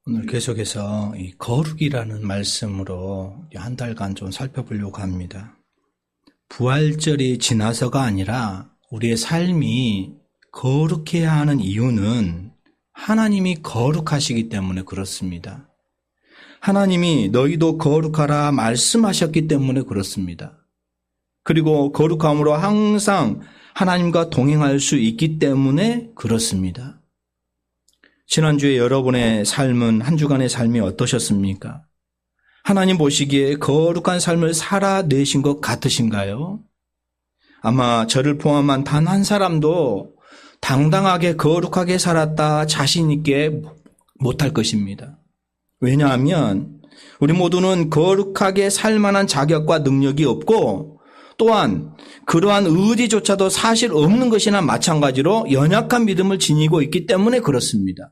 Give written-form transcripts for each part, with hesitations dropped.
오늘 계속해서 이 거룩이라는 말씀으로 한 달간 좀 살펴보려고 합니다. 부활절이 지나서가 아니라 우리의 삶이 거룩해야 하는 이유는 하나님이 거룩하시기 때문에 그렇습니다. 하나님이 너희도 거룩하라 말씀하셨기 때문에 그렇습니다. 그리고 거룩함으로 항상 하나님과 동행할 수 있기 때문에 그렇습니다. 지난주에 여러분의 삶은 한 주간의 삶이 어떠셨습니까? 하나님 보시기에 거룩한 삶을 살아내신 것 같으신가요? 아마 저를 포함한 단 한 사람도 당당하게 거룩하게 살았다 자신 있게 못할 것입니다. 왜냐하면 우리 모두는 거룩하게 살 만한 자격과 능력이 없고 또한 그러한 의지조차도 사실 없는 것이나 마찬가지로 연약한 믿음을 지니고 있기 때문에 그렇습니다.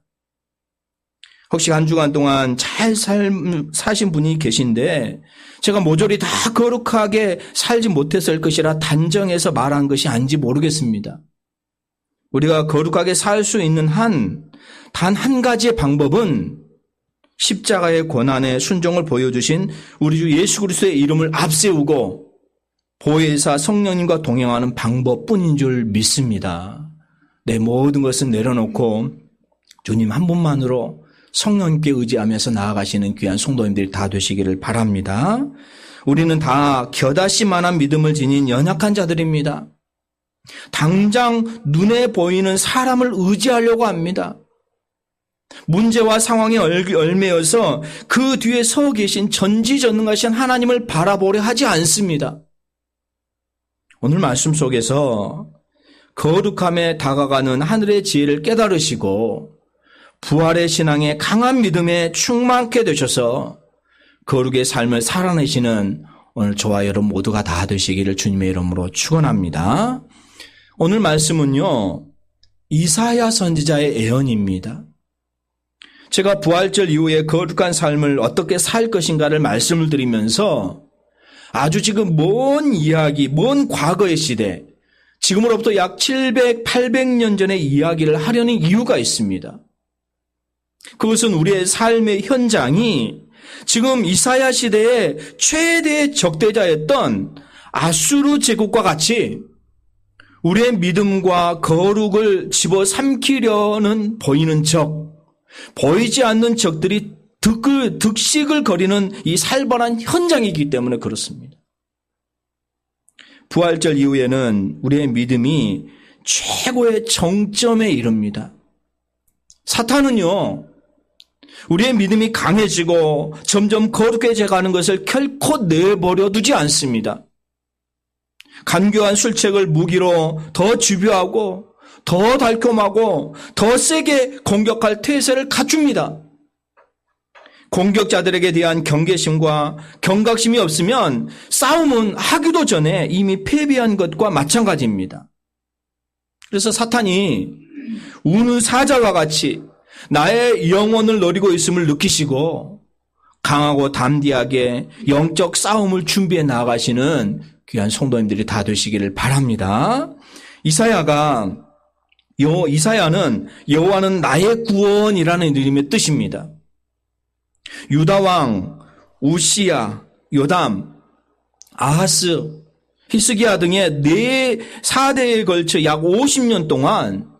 혹시 한 주간 동안 잘 사신 분이 계신데 제가 모조리 다 거룩하게 살지 못했을 것이라 단정해서 말한 것이 아닌지 모르겠습니다. 우리가 거룩하게 살 수 있는 단 한 가지의 방법은 십자가의 고난의 순종을 보여주신 우리 주 예수 그리스도의 이름을 앞세우고 보혜사 성령님과 동행하는 방법뿐인 줄 믿습니다. 내 모든 것은 내려놓고 주님 한 분만으로 성령님께 의지하면서 나아가시는 귀한 성도님들이 다 되시기를 바랍니다. 우리는 다 겨다씨만한 믿음을 지닌 연약한 자들입니다. 당장 눈에 보이는 사람을 의지하려고 합니다. 문제와 상황에 얽매여서 그 뒤에 서 계신 전지전능하신 하나님을 바라보려 하지 않습니다. 오늘 말씀 속에서 거룩함에 다가가는 하늘의 지혜를 깨달으시고 부활의 신앙에 강한 믿음에 충만케 되셔서 거룩의 삶을 살아내시는 오늘 저와 여러분 모두가 다 되시기를 주님의 이름으로 축원합니다. 오늘 말씀은요, 이사야 선지자의 예언입니다. 제가 부활절 이후에 거룩한 삶을 어떻게 살 것인가를 말씀을 드리면서 아주 지금 먼 이야기, 먼 과거의 시대, 지금으로부터 약 700, 800년 전의 이야기를 하려는 이유가 있습니다. 그것은 우리의 삶의 현장이 지금 이사야 시대의 최대의 적대자였던 아수르 제국과 같이 우리의 믿음과 거룩을 집어삼키려는 보이는 적, 보이지 않는 적들이 득식을 거리는 이 살벌한 현장이기 때문에 그렇습니다. 부활절 이후에는 우리의 믿음이 최고의 정점에 이릅니다. 사탄은요, 우리의 믿음이 강해지고 점점 거룩해져가는 것을 결코 내버려 두지 않습니다. 간교한 술책을 무기로 더 집요하고 더 달콤하고 더 세게 공격할 태세를 갖춥니다. 공격자들에게 대한 경계심과 경각심이 없으면 싸움은 하기도 전에 이미 패배한 것과 마찬가지입니다. 그래서 사탄이 우는 사자와 같이 나의 영혼을 노리고 있음을 느끼시고 강하고 담대하게 영적 싸움을 준비해 나아가시는 귀한 성도님들이 다 되시기를 바랍니다. 이사야는 여호와는 나의 구원이라는 이름의 뜻입니다. 유다왕 우시야, 요담, 아하스, 히스기야 등의 4대에 걸쳐 약 50년 동안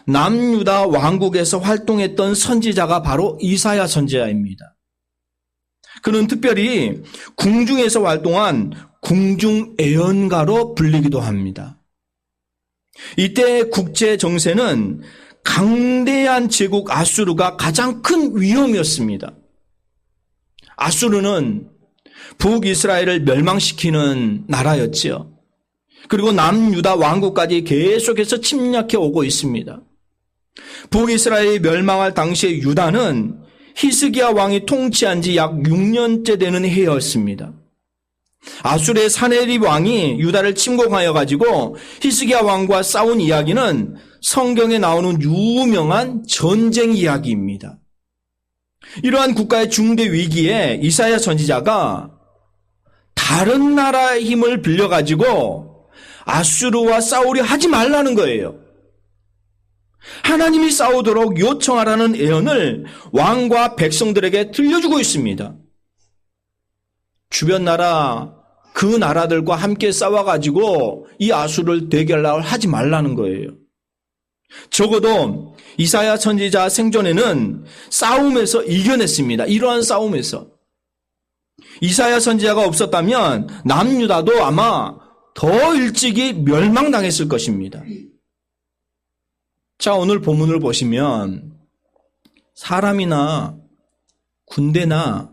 남유다 왕국에서 활동했던 선지자가 바로 이사야 선지자입니다. 그는 특별히 궁중에서 활동한 궁중 예언가로 불리기도 합니다. 이때 국제 정세는 강대한 제국 아수르가 가장 큰 위험이었습니다. 아수르는 북이스라엘을 멸망시키는 나라였지요. 그리고 남유다 왕국까지 계속해서 침략해 오고 있습니다. 북이스라엘이 멸망할 당시에 유다는 히스기야 왕이 통치한 지 약 6년째 되는 해였습니다. 아수르의 사네립 왕이 유다를 침공하여 가지고 히스기야 왕과 싸운 이야기는 성경에 나오는 유명한 전쟁 이야기입니다. 이러한 국가의 중대 위기에 이사야 선지자가 다른 나라의 힘을 빌려가지고 아수르와 싸우려 하지 말라는 거예요. 하나님이 싸우도록 요청하라는 애언을 왕과 백성들에게 들려주고 있습니다. 주변 나라, 그 나라들과 함께 싸워가지고 이 아수를 대결하지 말라는 거예요. 적어도 이사야 선지자 생존에는 싸움에서 이겨냈습니다. 이러한 싸움에서. 이사야 선지자가 없었다면 남유다도 아마 더 일찍이 멸망당했을 것입니다. 자, 오늘 본문을 보시면 사람이나 군대나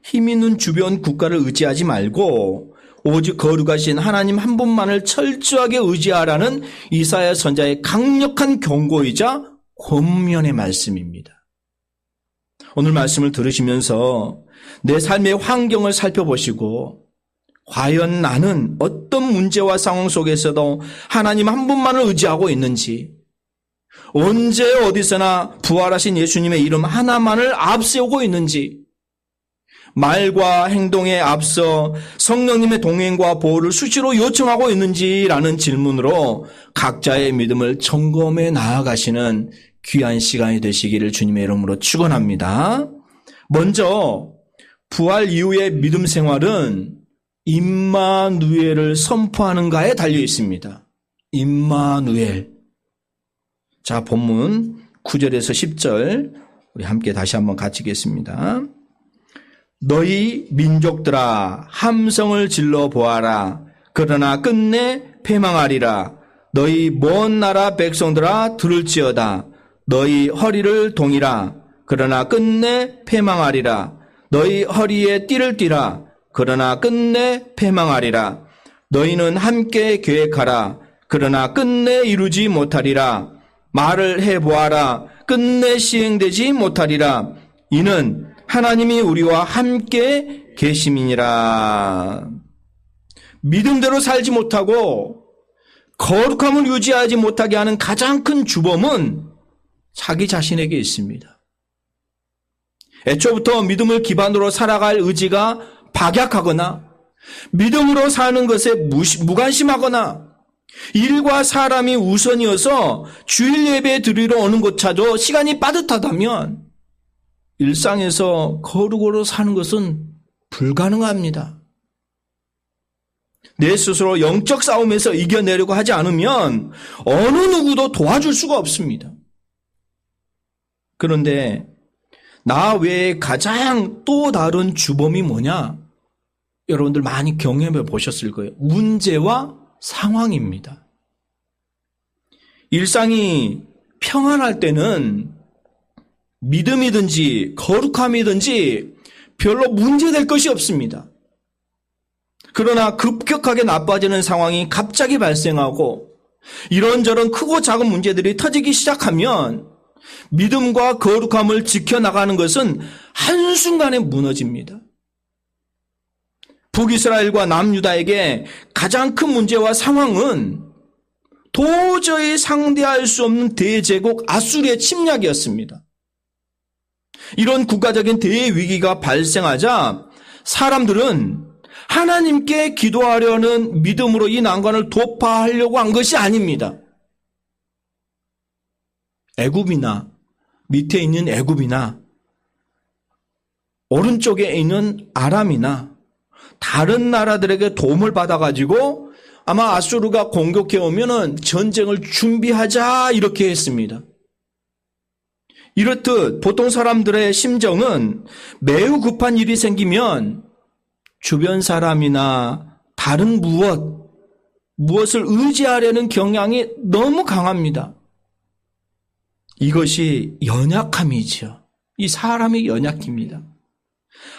힘 있는 주변 국가를 의지하지 말고 오직 거룩하신 하나님 한 분만을 철저하게 의지하라는 이사야 선지자의 강력한 경고이자 권면의 말씀입니다. 오늘 말씀을 들으시면서 내 삶의 환경을 살펴보시고 과연 나는 어떤 문제와 상황 속에서도 하나님 한 분만을 의지하고 있는지, 언제 어디서나 부활하신 예수님의 이름 하나만을 앞세우고 있는지, 말과 행동에 앞서 성령님의 동행과 보호를 수시로 요청하고 있는지라는 질문으로 각자의 믿음을 점검해 나아가시는 귀한 시간이 되시기를 주님의 이름으로 축원합니다. 먼저 부활 이후의 믿음 생활은 임마누엘을 선포하는가에 달려 있습니다. 임마누엘. 자, 본문 9절에서 10절 우리 함께 다시 한번 같이 읽겠습니다. 너희 민족들아 함성을 질러 보아라. 그러나 끝내 패망하리라. 너희 먼 나라 백성들아 들을지어다. 너희 허리를 동이라. 그러나 끝내 패망하리라. 너희 허리에 띠를 띠라. 그러나 끝내 패망하리라. 너희는 함께 계획하라. 그러나 끝내 이루지 못하리라. 말을 해보아라. 끝내 시행되지 못하리라. 이는 하나님이 우리와 함께 계심이니라. 믿음대로 살지 못하고 거룩함을 유지하지 못하게 하는 가장 큰 주범은 자기 자신에게 있습니다. 애초부터 믿음을 기반으로 살아갈 의지가 박약하거나 믿음으로 사는 것에 무관심하거나 일과 사람이 우선이어서 주일 예배 드리러 오는 것조차도 시간이 빠듯하다면 일상에서 거룩으로 사는 것은 불가능합니다. 내 스스로 영적 싸움에서 이겨내려고 하지 않으면 어느 누구도 도와줄 수가 없습니다. 그런데 나 외에 가장 또 다른 주범이 뭐냐? 여러분들 많이 경험해 보셨을 거예요. 문제와 상황입니다. 일상이 평안할 때는 믿음이든지 거룩함이든지 별로 문제될 것이 없습니다. 그러나 급격하게 나빠지는 상황이 갑자기 발생하고 이런저런 크고 작은 문제들이 터지기 시작하면 믿음과 거룩함을 지켜나가는 것은 한순간에 무너집니다. 북이스라엘과 남유다에게 가장 큰 문제와 상황은 도저히 상대할 수 없는 대제국 아수르의 침략이었습니다. 이런 국가적인 대위기가 발생하자 사람들은 하나님께 기도하려는 믿음으로 이 난관을 돌파하려고 한 것이 아닙니다. 애굽이나 밑에 있는 애굽이나 오른쪽에 있는 아람이나 다른 나라들에게 도움을 받아가지고 아마 아수르가 공격해 오면은 전쟁을 준비하자 이렇게 했습니다. 이렇듯 보통 사람들의 심정은 매우 급한 일이 생기면 주변 사람이나 다른 무엇을 의지하려는 경향이 너무 강합니다. 이것이 연약함이죠. 이 사람의 연약입니다.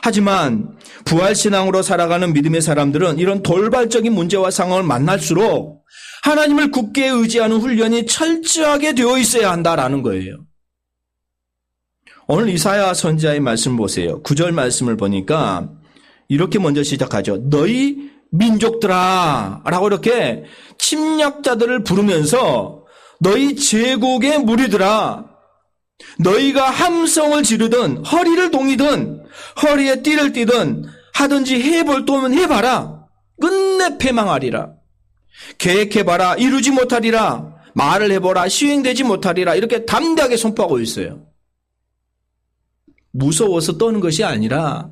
하지만 부활신앙으로 살아가는 믿음의 사람들은 이런 돌발적인 문제와 상황을 만날수록 하나님을 굳게 의지하는 훈련이 철저하게 되어 있어야 한다라는 거예요. 오늘 이사야 선지자의 말씀 보세요. 9절 말씀을 보니까 이렇게 먼저 시작하죠. 너희 민족들아 라고 이렇게 침략자들을 부르면서 너희 제국의 무리들아 너희가 함성을 지르든 허리를 동이든 허리에 띠를 띠든 하든지 해볼 돈은 해봐라. 끝내 패망하리라. 계획해봐라. 이루지 못하리라. 말을 해보라 시행되지 못하리라 이렇게 담대하게 선포하고 있어요. 무서워서 떠는 것이 아니라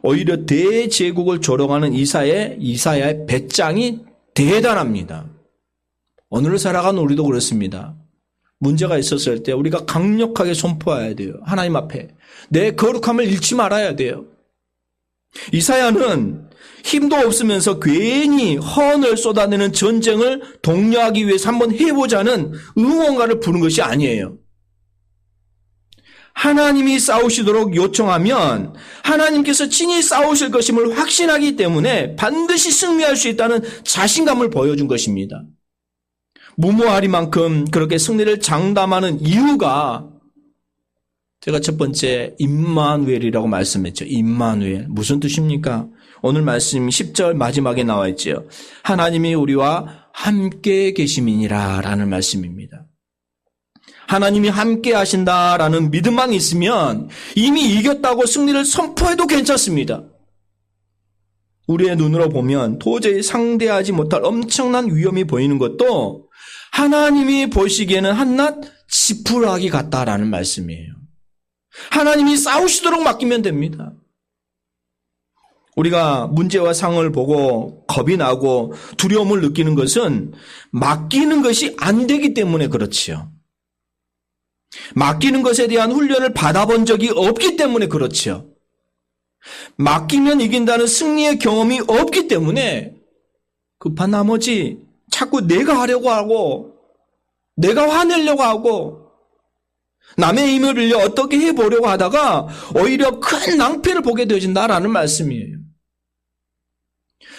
오히려 대제국을 조롱하는 이사야의 배짱이 대단합니다. 오늘을 살아가는 우리도 그렇습니다. 문제가 있었을 때 우리가 강력하게 선포해야 돼요. 하나님 앞에 내 거룩함을 잃지 말아야 돼요. 이사야는 힘도 없으면서 괜히 헌을 쏟아내는 전쟁을 독려하기 위해서 한번 해보자는 응원가를 부른 것이 아니에요. 하나님이 싸우시도록 요청하면 하나님께서 친히 싸우실 것임을 확신하기 때문에 반드시 승리할 수 있다는 자신감을 보여준 것입니다. 무모하리만큼 그렇게 승리를 장담하는 이유가 제가 첫 번째 임마누엘이라고 말씀했죠. 임마누엘. 무슨 뜻입니까? 오늘 말씀 10절 마지막에 나와 있죠. 하나님이 우리와 함께 계심이니라 라는 말씀입니다. 하나님이 함께 하신다라는 믿음만 있으면 이미 이겼다고 승리를 선포해도 괜찮습니다. 우리의 눈으로 보면 도저히 상대하지 못할 엄청난 위험이 보이는 것도 하나님이 보시기에는 한낱 지푸라기 같다라는 말씀이에요. 하나님이 싸우시도록 맡기면 됩니다. 우리가 문제와 상황을 보고 겁이 나고 두려움을 느끼는 것은 맡기는 것이 안 되기 때문에 그렇지요. 맡기는 것에 대한 훈련을 받아본 적이 없기 때문에 그렇지요. 맡기면 이긴다는 승리의 경험이 없기 때문에 급한 나머지 자꾸 내가 하려고 하고 내가 화내려고 하고 남의 힘을 빌려 어떻게 해보려고 하다가 오히려 큰 낭패를 보게 되어진다라는 말씀이에요.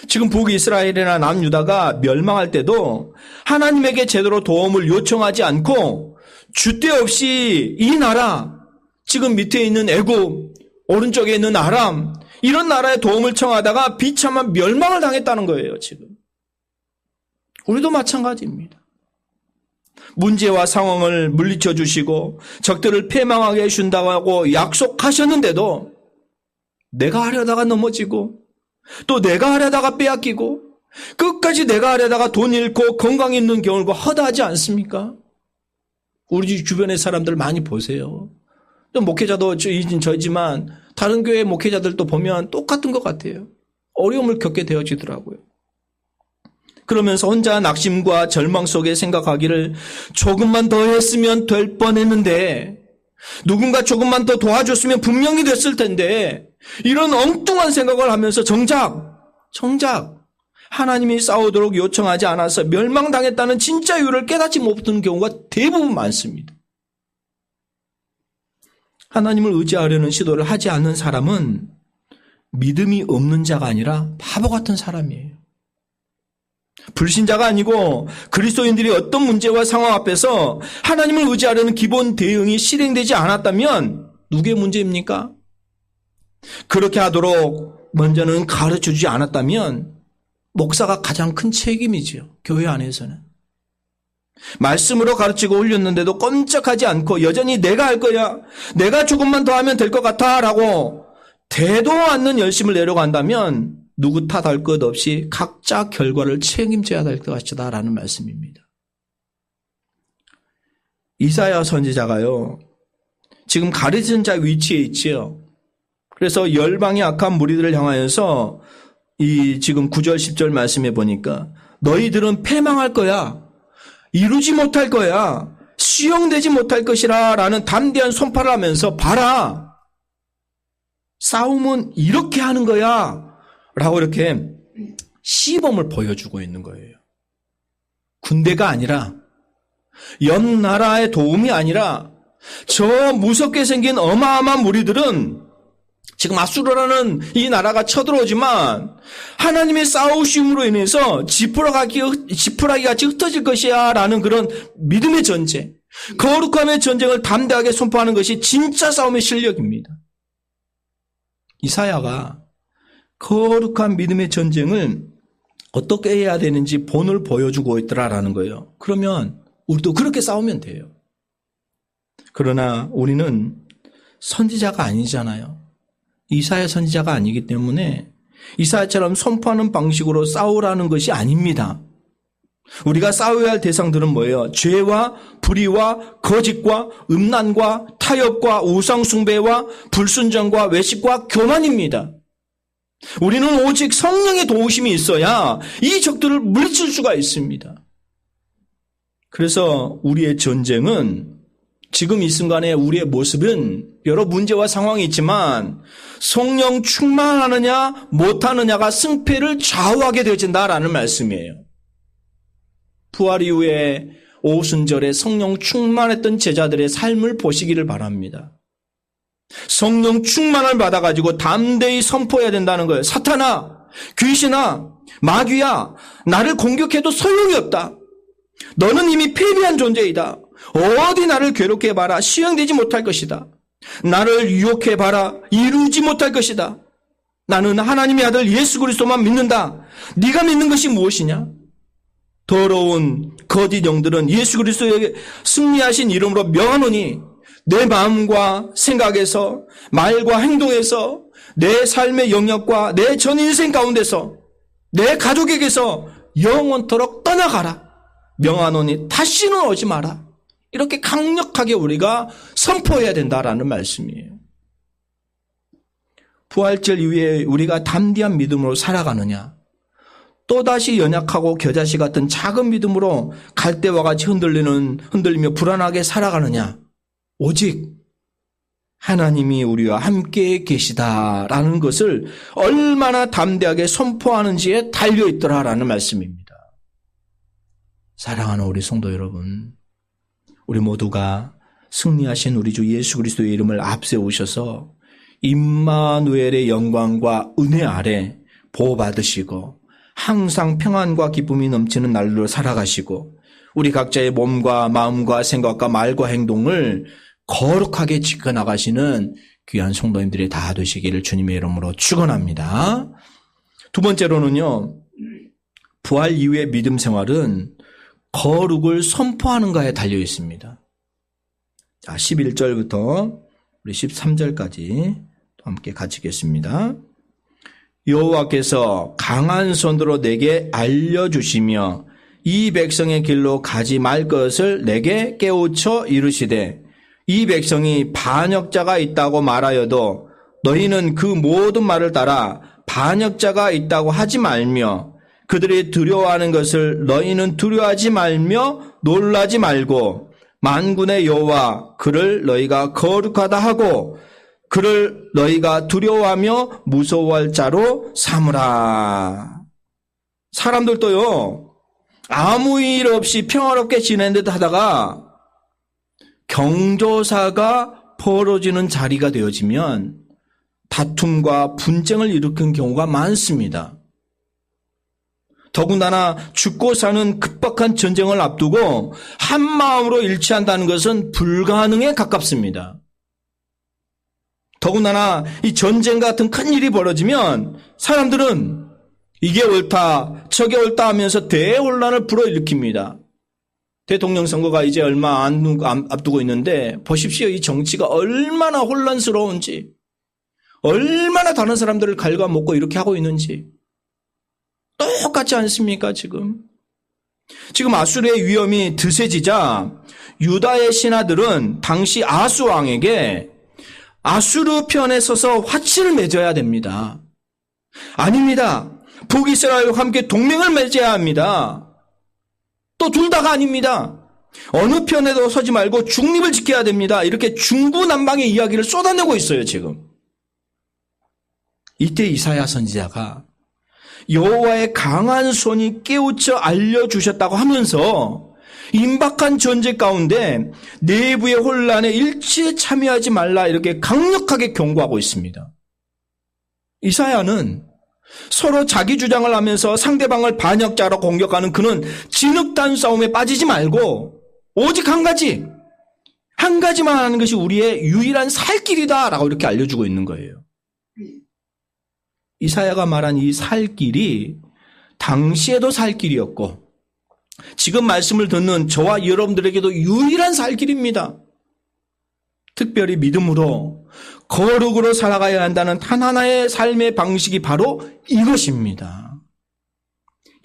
지금 북이스라엘이나 남유다가 멸망할 때도 하나님에게 제대로 도움을 요청하지 않고 줏대 없이 이 나라, 지금 밑에 있는 애굽, 오른쪽에 있는 아람 이런 나라의 도움을 청하다가 비참한 멸망을 당했다는 거예요. 지금 우리도 마찬가지입니다. 문제와 상황을 물리쳐 주시고 적들을 패망하게 해준다고 하고 약속하셨는데도 내가 하려다가 넘어지고 또 내가 하려다가 빼앗기고 끝까지 내가 하려다가 돈 잃고 건강 잃는 경우가 허다하지 않습니까? 우리 주변의 사람들 많이 보세요. 목회자도 저지만 다른 교회 목회자들도 보면 똑같은 것 같아요. 어려움을 겪게 되어지더라고요. 그러면서 혼자 낙심과 절망 속에 생각하기를 조금만 더 했으면 될 뻔했는데 누군가 조금만 더 도와줬으면 분명히 됐을 텐데 이런 엉뚱한 생각을 하면서 정작 하나님이 싸우도록 요청하지 않아서 멸망당했다는 진짜 이유를 깨닫지 못하는 경우가 대부분 많습니다. 하나님을 의지하려는 시도를 하지 않는 사람은 믿음이 없는 자가 아니라 바보 같은 사람이에요. 불신자가 아니고 그리스도인들이 어떤 문제와 상황 앞에서 하나님을 의지하려는 기본 대응이 실행되지 않았다면 누구의 문제입니까? 그렇게 하도록 먼저는 가르쳐주지 않았다면 목사가 가장 큰 책임이지요. 교회 안에서는. 말씀으로 가르치고 올렸는데도 꼼짝하지 않고 여전히 내가 할 거야. 내가 조금만 더 하면 될 것 같아 라고 대도 않는 열심을 내려고 한다면 누구 탓할 것 없이 각자 결과를 책임져야 될 것 같다 라는 말씀입니다. 이사야 선지자가요. 지금 가르치는 자 위치에 있지요. 그래서 열방의 악한 무리들을 향하여서 이 지금 9절 10절 말씀해 보니까 너희들은 패망할 거야. 이루지 못할 거야. 수용되지 못할 것이라 라는 담대한 선포를 하면서 봐라. 싸움은 이렇게 하는 거야. 라고 이렇게 시범을 보여주고 있는 거예요. 군대가 아니라 옆 나라의 도움이 아니라 저 무섭게 생긴 어마어마한 무리들은 지금 아수르라는 이 나라가 쳐들어오지만 하나님의 싸우심으로 인해서 지푸라기 같이 흩어질 것이야 라는 그런 믿음의 전쟁, 거룩함의 전쟁을 담대하게 선포하는 것이 진짜 싸움의 실력입니다. 이사야가 거룩한 믿음의 전쟁을 어떻게 해야 되는지 본을 보여주고 있더라라는 거예요. 그러면 우리도 그렇게 싸우면 돼요. 그러나 우리는 선지자가 아니잖아요. 이사야 선지자가 아니기 때문에 이사야처럼 선포하는 방식으로 싸우라는 것이 아닙니다. 우리가 싸워야 할 대상들은 뭐예요? 죄와 불의와 거짓과 음란과 타협과 우상숭배와 불순종과 외식과 교만입니다. 우리는 오직 성령의 도우심이 있어야 이 적들을 물리칠 수가 있습니다. 그래서 우리의 전쟁은 지금 이 순간에 우리의 모습은 여러 문제와 상황이 있지만 성령 충만하느냐 못하느냐가 승패를 좌우하게 되어진다라는 말씀이에요. 부활 이후에 오순절에 성령 충만했던 제자들의 삶을 보시기를 바랍니다. 성령 충만을 받아가지고 담대히 선포해야 된다는 거예요. 사탄아, 귀신아, 마귀야, 나를 공격해도 소용이 없다. 너는 이미 패배한 존재이다. 어디 나를 괴롭게 해봐라. 시행되지 못할 것이다. 나를 유혹해봐라. 이루지 못할 것이다. 나는 하나님의 아들 예수 그리스도만 믿는다. 네가 믿는 것이 무엇이냐? 더러운 거짓 영들은 예수 그리스도의 승리하신 이름으로 명하노니 내 마음과 생각에서 말과 행동에서 내 삶의 영역과 내 전 인생 가운데서 내 가족에게서 영원토록 떠나가라. 명하노니 다시는 오지 마라. 이렇게 강력하게 우리가 선포해야 된다라는 말씀이에요. 부활절 이후에 우리가 담대한 믿음으로 살아가느냐, 또다시 연약하고 겨자씨 같은 작은 믿음으로 갈대와 같이 흔들리며 불안하게 살아가느냐, 오직 하나님이 우리와 함께 계시다라는 것을 얼마나 담대하게 선포하는지에 달려있더라라는 말씀입니다. 사랑하는 우리 성도 여러분, 우리 모두가 승리하신 우리 주 예수 그리스도의 이름을 앞세우셔서 임마누엘의 영광과 은혜 아래 보호받으시고 항상 평안과 기쁨이 넘치는 날로 살아가시고 우리 각자의 몸과 마음과 생각과 말과 행동을 거룩하게 지켜나가시는 귀한 성도님들이 다 되시기를 주님의 이름으로 축원합니다. 두 번째로는요, 부활 이후의 믿음 생활은 거룩을 선포하는가에 달려 있습니다. 자, 11절부터 우리 13절까지 함께 같이 읽겠습니다. 여호와께서 강한 손으로 내게 알려주시며 이 백성의 길로 가지 말 것을 내게 깨우쳐 이르시되 이 백성이 반역자가 있다고 말하여도 너희는 그 모든 말을 따라 반역자가 있다고 하지 말며 그들이 두려워하는 것을 너희는 두려워하지 말며 놀라지 말고 만군의 여호와 그를 너희가 거룩하다 하고 그를 너희가 두려워하며 무서워할 자로 삼으라. 사람들도요, 아무 일 없이 평화롭게 지낸 듯 하다가 경조사가 벌어지는 자리가 되어지면 다툼과 분쟁을 일으킨 경우가 많습니다. 더군다나 죽고 사는 급박한 전쟁을 앞두고 한 마음으로 일치한다는 것은 불가능에 가깝습니다. 더군다나 이 전쟁 같은 큰 일이 벌어지면 사람들은 이게 옳다, 저게 옳다 하면서 대혼란을 불어일으킵니다. 대통령 선거가 이제 얼마 안 앞두고 있는데 보십시오. 이 정치가 얼마나 혼란스러운지, 얼마나 다른 사람들을 갉아먹고 이렇게 하고 있는지 똑같지 않습니까? 지금 아수르의 위험이 드세지자 유다의 신하들은 당시 아수 왕에게 아수르 편에 서서 화친을 맺어야 됩니다. 아닙니다. 북이스라엘과 함께 동맹을 맺어야 합니다. 또 둘 다가 아닙니다. 어느 편에도 서지 말고 중립을 지켜야 됩니다. 이렇게 중구난방의 이야기를 쏟아내고 있어요, 지금. 이때 이사야 선지자가 여호와의 강한 손이 깨우쳐 알려주셨다고 하면서 임박한 전쟁 가운데 내부의 혼란에 일치에 참여하지 말라 이렇게 강력하게 경고하고 있습니다. 이사야는 서로 자기 주장을 하면서 상대방을 반역자로 공격하는 그는 진흙단 싸움에 빠지지 말고 오직 한 가지만 하는 것이 우리의 유일한 살 길이다라고 이렇게 알려주고 있는 거예요. 이사야가 말한 이 살 길이 당시에도 살 길이었고 지금 말씀을 듣는 저와 여러분들에게도 유일한 살 길입니다. 특별히 믿음으로 거룩으로 살아가야 한다는 단 하나의 삶의 방식이 바로 이것입니다.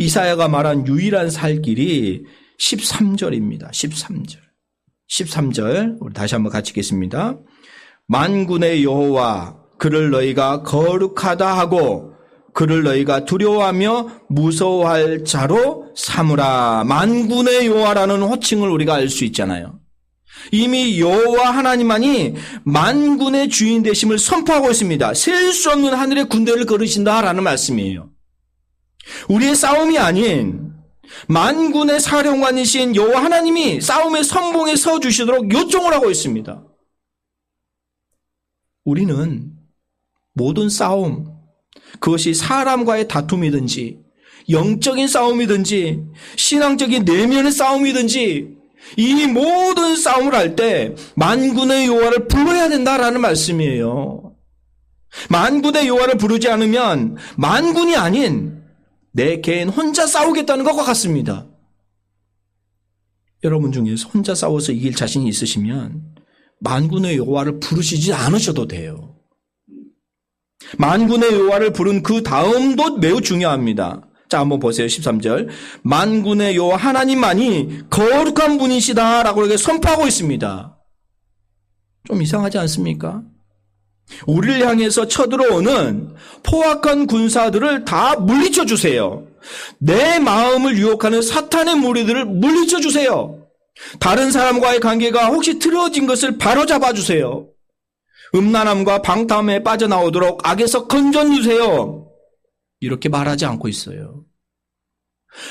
이사야가 말한 유일한 살 길이 13절입니다. 13절 우리 다시 한번 같이 읽겠습니다. 만군의 여호와 그를 너희가 거룩하다 하고 그를 너희가 두려워하며 무서워할 자로 삼으라. 만군의 여호와라는 호칭을 우리가 알 수 있잖아요. 이미 여호와 하나님만이 만군의 주인 되심을 선포하고 있습니다. 셀 수 없는 하늘의 군대를 거르신다라는 말씀이에요. 우리의 싸움이 아닌 만군의 사령관이신 여호와 하나님이 싸움의 선봉에 서주시도록 요청을 하고 있습니다. 우리는 모든 싸움, 그것이 사람과의 다툼이든지 영적인 싸움이든지 신앙적인 내면의 싸움이든지 이 모든 싸움을 할 때 만군의 여호와를 불러야 된다라는 말씀이에요. 만군의 여호와를 부르지 않으면 만군이 아닌 내 개인 혼자 싸우겠다는 것과 같습니다. 여러분 중에서 혼자 싸워서 이길 자신이 있으시면 만군의 여호와를 부르시지 않으셔도 돼요. 만군의 여호와를 부른 그 다음도 매우 중요합니다. 자, 한번 보세요. 13절. 만군의 여호와 하나님만이 거룩한 분이시다라고 이렇게 선포하고 있습니다. 좀 이상하지 않습니까? 우리를 향해서 쳐들어오는 포악한 군사들을 다 물리쳐 주세요. 내 마음을 유혹하는 사탄의 무리들을 물리쳐 주세요. 다른 사람과의 관계가 혹시 틀어진 것을 바로잡아 주세요. 음란함과 방탕함에 빠져나오도록 악에서 건져주세요. 이렇게 말하지 않고 있어요.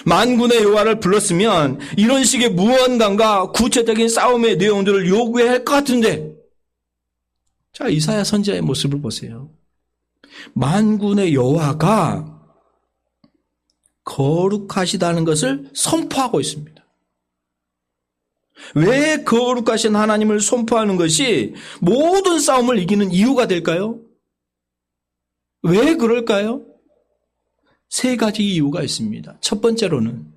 만군의 여호와를 불렀으면 이런 식의 무언가가 구체적인 싸움의 내용들을 요구해야 할 것 같은데, 자, 이사야 선지자의 모습을 보세요. 만군의 여호와가 거룩하시다는 것을 선포하고 있습니다. 왜 거룩하신 하나님을 선포하는 것이 모든 싸움을 이기는 이유가 될까요? 왜 그럴까요? 세 가지 이유가 있습니다. 첫 번째로는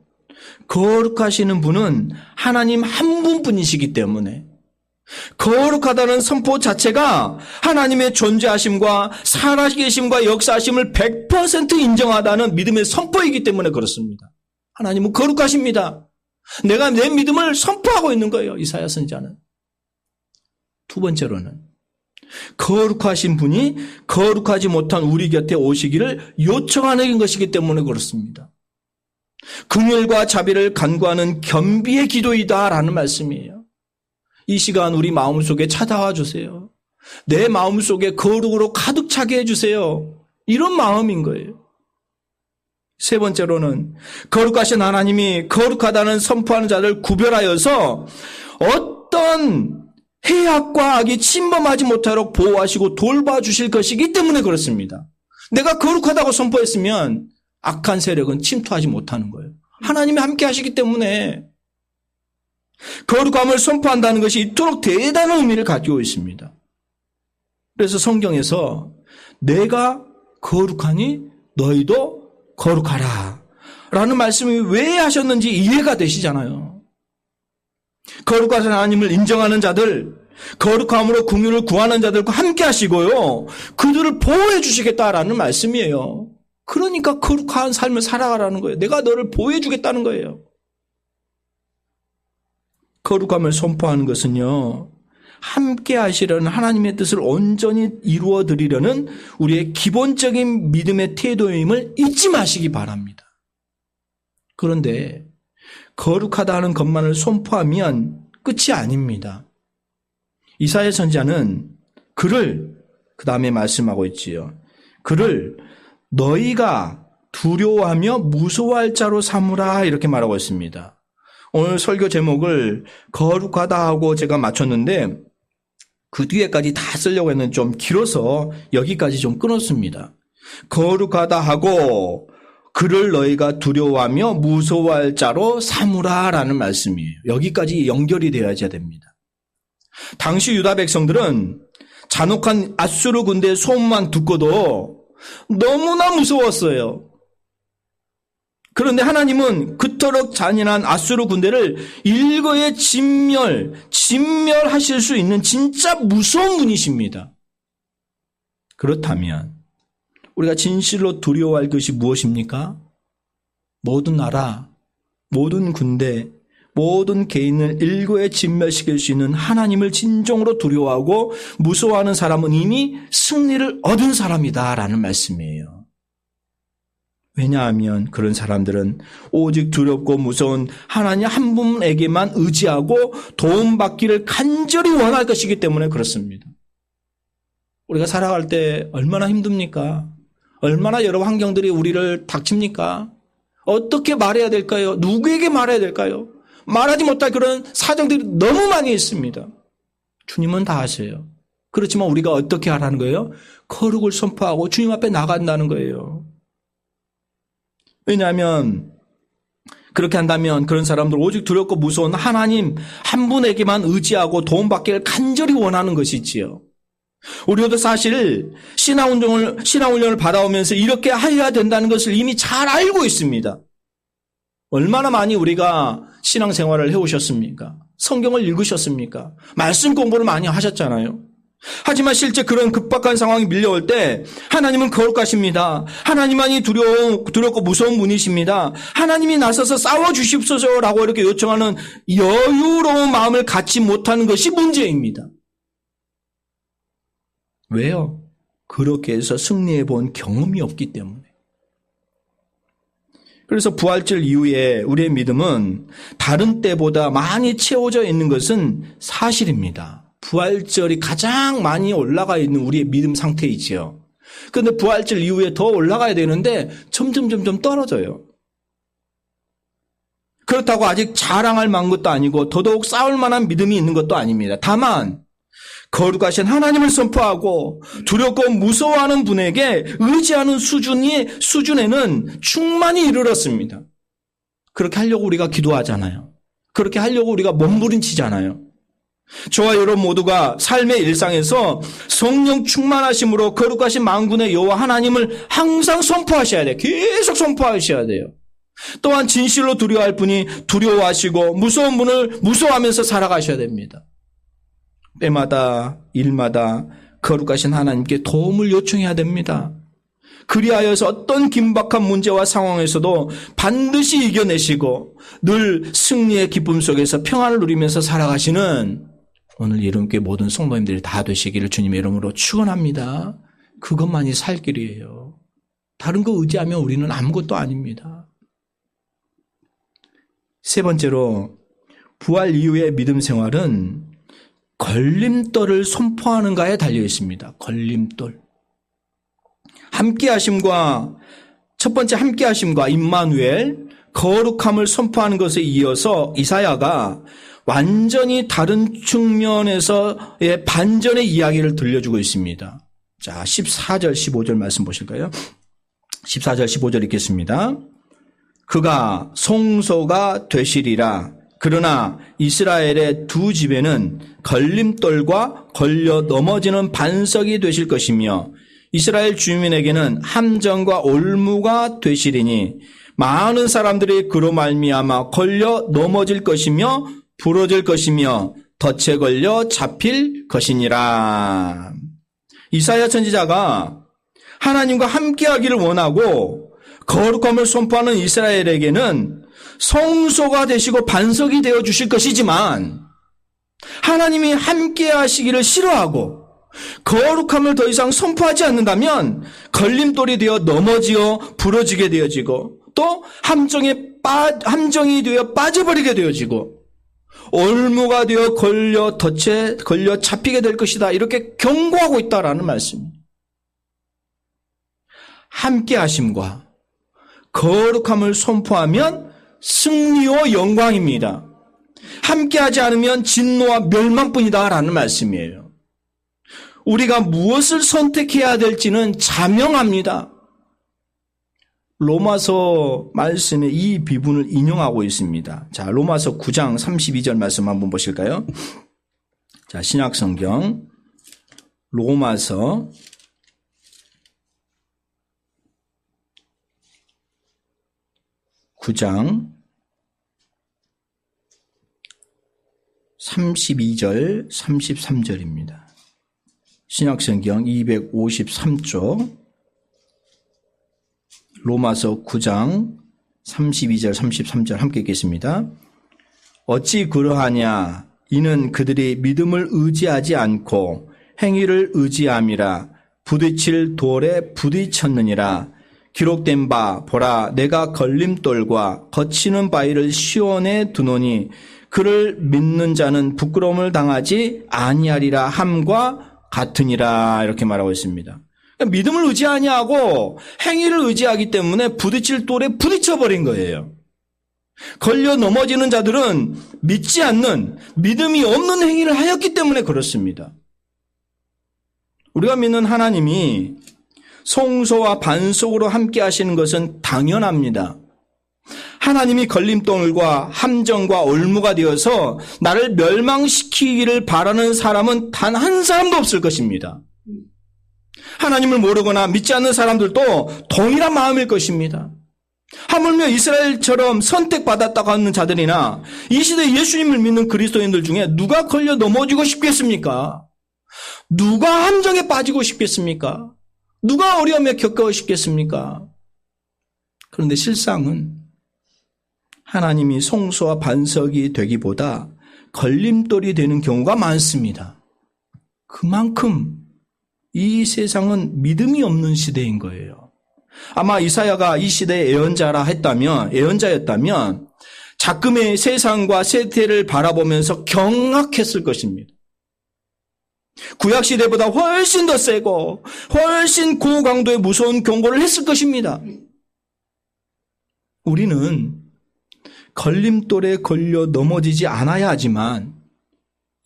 거룩하시는 분은 하나님 한 분뿐이시기 때문에 거룩하다는 선포 자체가 하나님의 존재하심과 살아계심과 역사하심을 100% 인정하다는 믿음의 선포이기 때문에 그렇습니다. 하나님은 거룩하십니다. 내가 내 믿음을 선포하고 있는 거예요. 이사야 선지자는. 두 번째로는 거룩하신 분이 거룩하지 못한 우리 곁에 오시기를 요청하는 것이기 때문에 그렇습니다. 긍휼과 자비를 간구하는 겸비의 기도이다라는 말씀이에요. 이 시간 우리 마음속에 찾아와 주세요. 내 마음속에 거룩으로 가득 차게 해주세요. 이런 마음인 거예요. 세 번째로는 거룩하신 하나님이 거룩하다는 선포하는 자를 구별하여서 어떤 해악과 악이 침범하지 못하도록 보호하시고 돌봐주실 것이기 때문에 그렇습니다. 내가 거룩하다고 선포했으면 악한 세력은 침투하지 못하는 거예요. 하나님이 함께 하시기 때문에 거룩함을 선포한다는 것이 이토록 대단한 의미를 가지고 있습니다. 그래서 성경에서 내가 거룩하니 너희도 거룩하라 라는 말씀이 왜 하셨는지 이해가 되시잖아요. 거룩하신 하나님을 인정하는 자들, 거룩함으로 긍휼을 구하는 자들과 함께 하시고요, 그들을 보호해 주시겠다라는 말씀이에요. 그러니까 거룩한 삶을 살아가라는 거예요. 내가 너를 보호해 주겠다는 거예요. 거룩함을 선포하는 것은요, 함께 하시려는 하나님의 뜻을 온전히 이루어 드리려는 우리의 기본적인 믿음의 태도임을 잊지 마시기 바랍니다. 그런데 거룩하다는 것만을 선포하면 끝이 아닙니다. 이사야 선지자는 그를 그 다음에 말씀하고 있지요. 그를 너희가 두려워하며 무서워할 자로 삼으라 이렇게 말하고 있습니다. 오늘 설교 제목을 거룩하다 하고 제가 맞췄는데 그 뒤에까지 다 쓰려고 했는데 좀 길어서 여기까지 좀 끊었습니다. 거룩하다 하고 그를 너희가 두려워하며 무서워할 자로 삼으라 라는 말씀이에요. 여기까지 연결이 되어야 됩니다. 당시 유다 백성들은 잔혹한 아수르 군대의 소문만 듣고도 너무나 무서웠어요. 그런데 하나님은 그토록 잔인한 아수르 군대를 일거에 진멸하실 수 있는 진짜 무서운 분이십니다. 그렇다면 우리가 진실로 두려워할 것이 무엇입니까? 모든 나라, 모든 군대, 모든 개인을 일거에 진멸시킬 수 있는 하나님을 진정으로 두려워하고 무서워하는 사람은 이미 승리를 얻은 사람이다라는 말씀이에요. 왜냐하면 그런 사람들은 오직 두렵고 무서운 하나님 한 분에게만 의지하고 도움받기를 간절히 원할 것이기 때문에 그렇습니다. 우리가 살아갈 때 얼마나 힘듭니까? 얼마나 여러 환경들이 우리를 닥칩니까? 어떻게 말해야 될까요? 누구에게 말해야 될까요? 말하지 못할 그런 사정들이 너무 많이 있습니다. 주님은 다 아세요. 그렇지만 우리가 어떻게 하라는 거예요? 거룩을 선포하고 주님 앞에 나간다는 거예요. 왜냐하면 그렇게 한다면 그런 사람들 오직 두렵고 무서운 하나님 한 분에게만 의지하고 도움받기를 간절히 원하는 것이지요. 우리도 사실 신앙훈련을 받아오면서 이렇게 해야 된다는 것을 이미 잘 알고 있습니다. 얼마나 많이 우리가 신앙생활을 해오셨습니까? 성경을 읽으셨습니까? 말씀 공부를 많이 하셨잖아요. 하지만 실제 그런 급박한 상황이 밀려올 때 하나님은 거룩하십니다. 하나님만이 두렵고 무서운 분이십니다. 하나님이 나서서 싸워주십소서라고 이렇게 요청하는 여유로운 마음을 갖지 못하는 것이 문제입니다. 왜요? 그렇게 해서 승리해 본 경험이 없기 때문에. 그래서 부활절 이후에 우리의 믿음은 다른 때보다 많이 채워져 있는 것은 사실입니다. 부활절이 가장 많이 올라가 있는 우리의 믿음 상태이지요. 그런데 부활절 이후에 더 올라가야 되는데 점점 떨어져요. 그렇다고 아직 자랑할 만한 것도 아니고 더더욱 싸울 만한 믿음이 있는 것도 아닙니다. 다만 거룩하신 하나님을 선포하고 두렵고 무서워하는 분에게 의지하는 수준에는 충만히 이르렀습니다. 그렇게 하려고 우리가 기도하잖아요. 그렇게 하려고 우리가 몸부림치잖아요. 저와 여러분 모두가 삶의 일상에서 성령 충만하심으로 거룩하신 만군의 여호와 하나님을 항상 선포하셔야 돼요. 계속 선포하셔야 돼요. 또한 진실로 두려워할 분이 두려워하시고 무서운 분을 무서워하면서 살아가셔야 됩니다. 때마다 일마다 거룩하신 하나님께 도움을 요청해야 됩니다. 그리하여서 어떤 긴박한 문제와 상황에서도 반드시 이겨내시고 늘 승리의 기쁨 속에서 평안을 누리면서 살아가시는 오늘 이름교회 모든 성도님들이 다 되시기를 주님의 이름으로 축원합니다. 그것만이 살 길이에요. 다른 거 의지하면 우리는 아무것도 아닙니다. 세 번째로 부활 이후의 믿음 생활은 걸림돌을 선포하는가에 달려 있습니다. 걸림돌. 첫 번째 함께하심과 임마누엘, 거룩함을 선포하는 것에 이어서 이사야가 완전히 다른 측면에서의 반전의 이야기를 들려주고 있습니다. 자, 14절, 15절 말씀 보실까요? 14절, 15절 읽겠습니다. 그가 송소가 되시리라. 그러나 이스라엘의 두 집에는 걸림돌과 걸려 넘어지는 반석이 되실 것이며 이스라엘 주민에게는 함정과 올무가 되시리니 많은 사람들이 그로 말미암아 걸려 넘어질 것이며 부러질 것이며 덫에 걸려 잡힐 것이니라. 이사야 선지자가 하나님과 함께하기를 원하고 거룩함을 선포하는 이스라엘에게는 성소가 되시고 반석이 되어 주실 것이지만 하나님이 함께 하시기를 싫어하고 거룩함을 더 이상 선포하지 않는다면 걸림돌이 되어 넘어지어 부러지게 되어지고 또 함정이 되어 빠져버리게 되어지고 올무가 되어 덫에 걸려 잡히게 될 것이다. 이렇게 경고하고 있다라는 말씀입니다. 함께 하심과 거룩함을 선포하면 승리와 영광입니다. 함께하지 않으면 진노와 멸망뿐이다라는 말씀이에요. 우리가 무엇을 선택해야 될지는 자명합니다. 로마서 말씀에 이 비분을 인용하고 있습니다. 자, 로마서 9장 32절 말씀 한번 보실까요? 자, 신약성경 로마서 9장 32절, 33절입니다. 신약성경 253쪽 로마서 9장 32절 33절 함께 읽겠습니다. 어찌 그러하냐 이는 그들이 믿음을 의지하지 않고 행위를 의지함이라 부딪힐 돌에 부딪혔느니라. 기록된 바 보라 내가 걸림돌과 거치는 바위를 시온에 두노니 그를 믿는 자는 부끄러움을 당하지 아니하리라 함과 같으니라. 이렇게 말하고 있습니다. 믿음을 의지하지 않고 행위를 의지하기 때문에 부딪힐 돌에 부딪혀버린 거예요. 걸려 넘어지는 자들은 믿지 않는, 믿음이 없는 행위를 하였기 때문에 그렇습니다. 우리가 믿는 하나님이 송소와 반석으로 함께 하시는 것은 당연합니다. 하나님이 걸림돌과 함정과 올무가 되어서 나를 멸망시키기를 바라는 사람은 단 한 사람도 없을 것입니다. 하나님을 모르거나 믿지 않는 사람들도 동일한 마음일 것입니다. 하물며 이스라엘처럼 선택받았다고 하는 자들이나 이 시대에 예수님을 믿는 그리스도인들 중에 누가 걸려 넘어지고 싶겠습니까? 누가 함정에 빠지고 싶겠습니까? 누가 어려움에 겪고 싶겠습니까? 그런데 실상은 하나님이 송소와 반석이 되기보다 걸림돌이 되는 경우가 많습니다. 그만큼 이 세상은 믿음이 없는 시대인 거예요. 아마 이사야가 이 시대의 예언자였다면 작금의 세상과 세태를 바라보면서 경악했을 것입니다. 구약 시대보다 훨씬 더 세고 훨씬 고강도의 무서운 경고를 했을 것입니다. 우리는 걸림돌에 걸려 넘어지지 않아야 하지만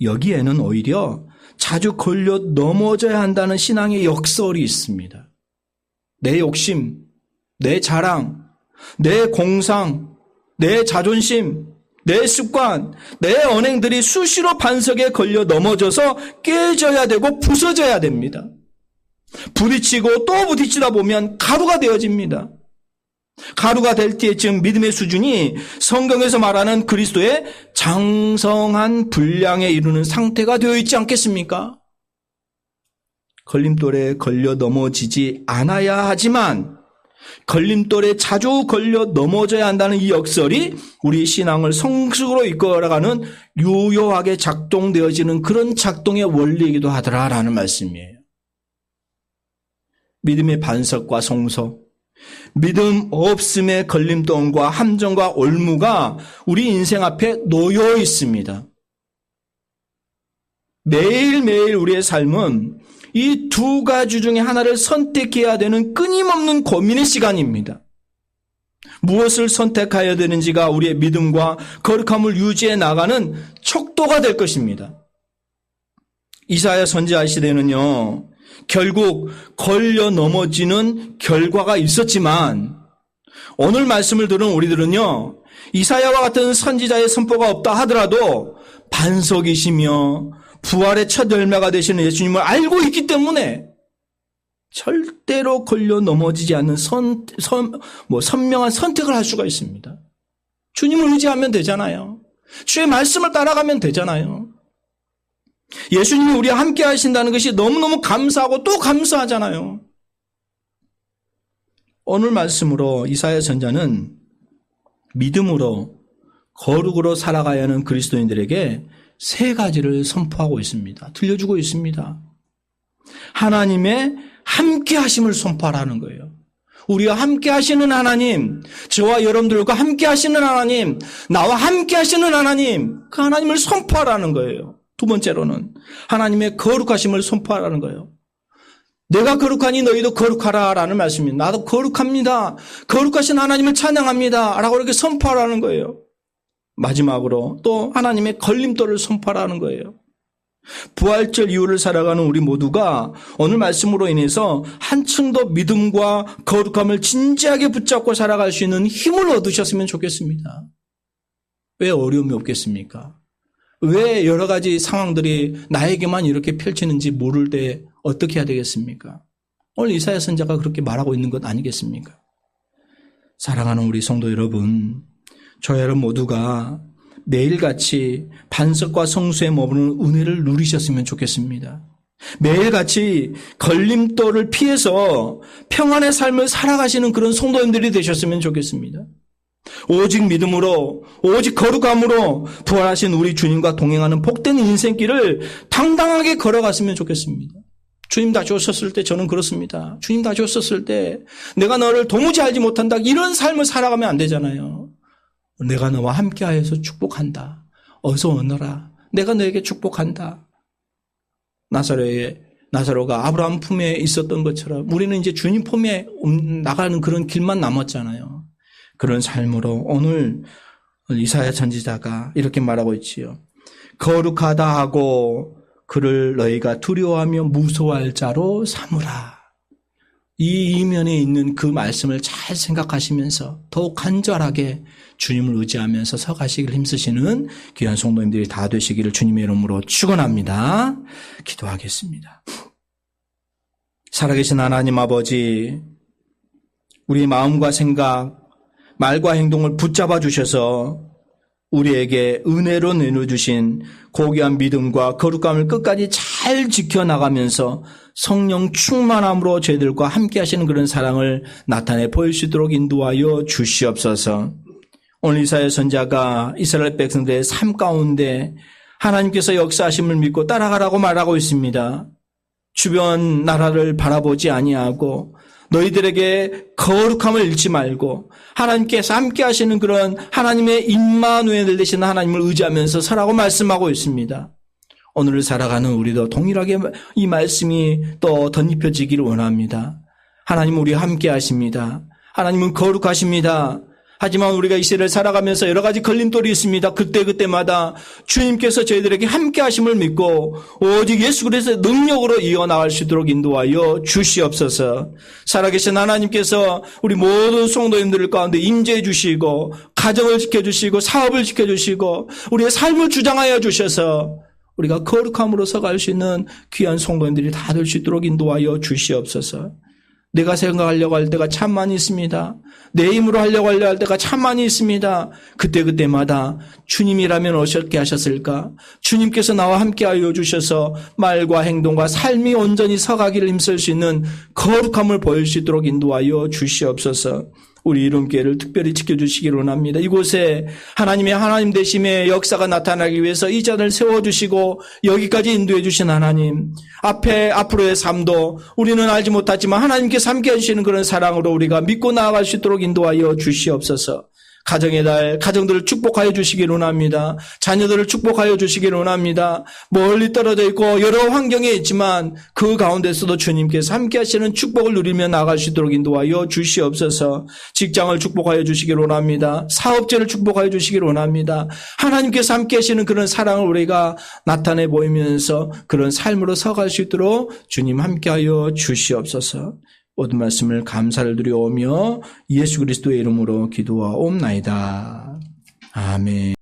여기에는 오히려 자주 걸려 넘어져야 한다는 신앙의 역설이 있습니다. 내 욕심, 내 자랑, 내 공상, 내 자존심, 내 습관, 내 언행들이 수시로 반석에 걸려 넘어져서 깨져야 되고 부서져야 됩니다. 부딪히고 또 부딪히다 보면 가루가 되어집니다. 가루가 될 때쯤 믿음의 수준이 성경에서 말하는 그리스도의 장성한 분량에 이르는 상태가 되어 있지 않겠습니까? 걸림돌에 걸려 넘어지지 않아야 하지만 걸림돌에 자주 걸려 넘어져야 한다는 이 역설이 우리 신앙을 성숙으로 이끌어가는 유효하게 작동되어지는 그런 작동의 원리이기도 하더라라는 말씀이에요. 믿음의 반석과 송소, 믿음 없음의 걸림돌과 함정과 올무가 우리 인생 앞에 놓여 있습니다. 매일매일 우리의 삶은 이 두 가지 중에 하나를 선택해야 되는 끊임없는 고민의 시간입니다. 무엇을 선택해야 되는지가 우리의 믿음과 거룩함을 유지해 나가는 척도가 될 것입니다. 이사야 선지자 시대는요, 결국 걸려 넘어지는 결과가 있었지만 오늘 말씀을 들은 우리들은요, 이사야와 같은 선지자의 선포가 없다 하더라도 반석이시며 부활의 첫 열매가 되시는 예수님을 알고 있기 때문에 절대로 걸려 넘어지지 않는 선명한 선택을 할 수가 있습니다. 주님을 의지하면 되잖아요. 주의 말씀을 따라가면 되잖아요. 예수님이 우리와 함께 하신다는 것이 너무너무 감사하고 또 감사하잖아요. 오늘 말씀으로 이사야 선지자는 믿음으로 거룩으로 살아가야 하는 그리스도인들에게 세 가지를 선포하고 있습니다. 들려주고 있습니다. 하나님의 함께 하심을 선포하라는 거예요. 우리와 함께 하시는 하나님, 저와 여러분들과 함께 하시는 하나님, 나와 함께 하시는 하나님, 그 하나님을 선포하라는 거예요. 두 번째로는 하나님의 거룩하심을 선포하라는 거예요. 내가 거룩하니 너희도 거룩하라라는 말씀입니다. 나도 거룩합니다. 거룩하신 하나님을 찬양합니다. 라고 이렇게 선포하라는 거예요. 마지막으로 또 하나님의 걸림돌을 선포하라는 거예요. 부활절 이후를 살아가는 우리 모두가 오늘 말씀으로 인해서 한층 더 믿음과 거룩함을 진지하게 붙잡고 살아갈 수 있는 힘을 얻으셨으면 좋겠습니다. 왜 어려움이 없겠습니까? 왜 여러 가지 상황들이 나에게만 이렇게 펼치는지 모를 때 어떻게 해야 되겠습니까? 오늘 이사야 선지자가 그렇게 말하고 있는 것 아니겠습니까? 사랑하는 우리 성도 여러분, 저 여러분 모두가 매일같이 반석과 성수에 머무는 은혜를 누리셨으면 좋겠습니다. 매일같이 걸림돌을 피해서 평안의 삶을 살아가시는 그런 성도님들이 되셨으면 좋겠습니다. 오직 믿음으로, 오직 거룩함으로 부활하신 우리 주님과 동행하는 복된 인생길을 당당하게 걸어갔으면 좋겠습니다. 주님 다 주셨을 때 저는 그렇습니다. 주님 다 주셨을 때 내가 너를 도무지 알지 못한다. 이런 삶을 살아가면 안 되잖아요. 내가 너와 함께하여서 축복한다. 어서 오너라. 내가 너에게 축복한다. 나사로가 아브라함 품에 있었던 것처럼 우리는 이제 주님 품에 나가는 그런 길만 남았잖아요. 그런 삶으로 오늘 이사야 선지자가 이렇게 말하고 있지요. 거룩하다 하고 그를 너희가 두려워하며 무서워할 자로 삼으라. 이 이면에 있는 그 말씀을 잘 생각하시면서 더욱 간절하게 주님을 의지하면서 서가시길 힘쓰시는 귀한 성도님들이 다 되시기를 주님의 이름으로 축원합니다. 기도하겠습니다. 살아계신 하나님 아버지, 우리 마음과 생각, 말과 행동을 붙잡아 주셔서 우리에게 은혜로 내려주신 고귀한 믿음과 거룩함을 끝까지 잘 지켜나가면서 성령 충만함으로 저희들과 함께 하시는 그런 사랑을 나타내 보일 수 있도록 인도하여 주시옵소서. 오늘 이사야 선지자가 이스라엘 백성들의 삶 가운데 하나님께서 역사하심을 믿고 따라가라고 말하고 있습니다. 주변 나라를 바라보지 아니하고 너희들에게 거룩함을 잃지 말고 하나님께서 함께 하시는 그런 하나님의 임마누엘 되시는 하나님을 의지하면서 서라고 말씀하고 있습니다. 오늘을 살아가는 우리도 동일하게 이 말씀이 또 덧입혀지기를 원합니다. 하나님 우리와 함께 하십니다. 하나님은 거룩하십니다. 하지만 우리가 이 시대를 살아가면서 여러 가지 걸림돌이 있습니다. 그때마다 주님께서 저희들에게 함께 하심을 믿고 오직 예수 그리스도의 능력으로 이어나갈 수 있도록 인도하여 주시옵소서. 살아계신 하나님께서 우리 모든 성도님들 가운데 임재해 주시고 가정을 지켜주시고 사업을 지켜주시고 우리의 삶을 주장하여 주셔서 우리가 거룩함으로 서갈 수 있는 귀한 성도님들이 다 될 수 있도록 인도하여 주시옵소서. 내가 생각하려고 할 때가 참 많이 있습니다. 내 힘으로 하려고 할 때가 참 많이 있습니다. 그때마다 주님이라면 어떻게 하셨을까? 주님께서 나와 함께하여 주셔서 말과 행동과 삶이 온전히 서가기를 힘쓸 수 있는 거룩함을 보일 수 있도록 인도하여 주시옵소서. 우리 이름교회를 특별히 지켜주시기를 원합니다. 이곳에 하나님의 하나님 되심의 역사가 나타나기 위해서 이 자를 세워주시고 여기까지 인도해 주신 하나님, 앞으로의 삶도 우리는 알지 못하지만 하나님께서 함께 해주시는 그런 사랑으로 우리가 믿고 나아갈 수 있도록 인도하여 주시옵소서. 가정의 달, 가정들을 축복하여 주시기를 원합니다. 자녀들을 축복하여 주시기를 원합니다. 멀리 떨어져 있고 여러 환경에 있지만 그 가운데서도 주님께서 함께 하시는 축복을 누리며 나아갈 수 있도록 인도하여 주시옵소서. 직장을 축복하여 주시기를 원합니다. 사업체를 축복하여 주시기를 원합니다. 하나님께서 함께 하시는 그런 사랑을 우리가 나타내 보이면서 그런 삶으로 서갈 수 있도록 주님 함께하여 주시옵소서. 모든 말씀을 감사를 드려오며 예수 그리스도의 이름으로 기도하옵나이다. 아멘.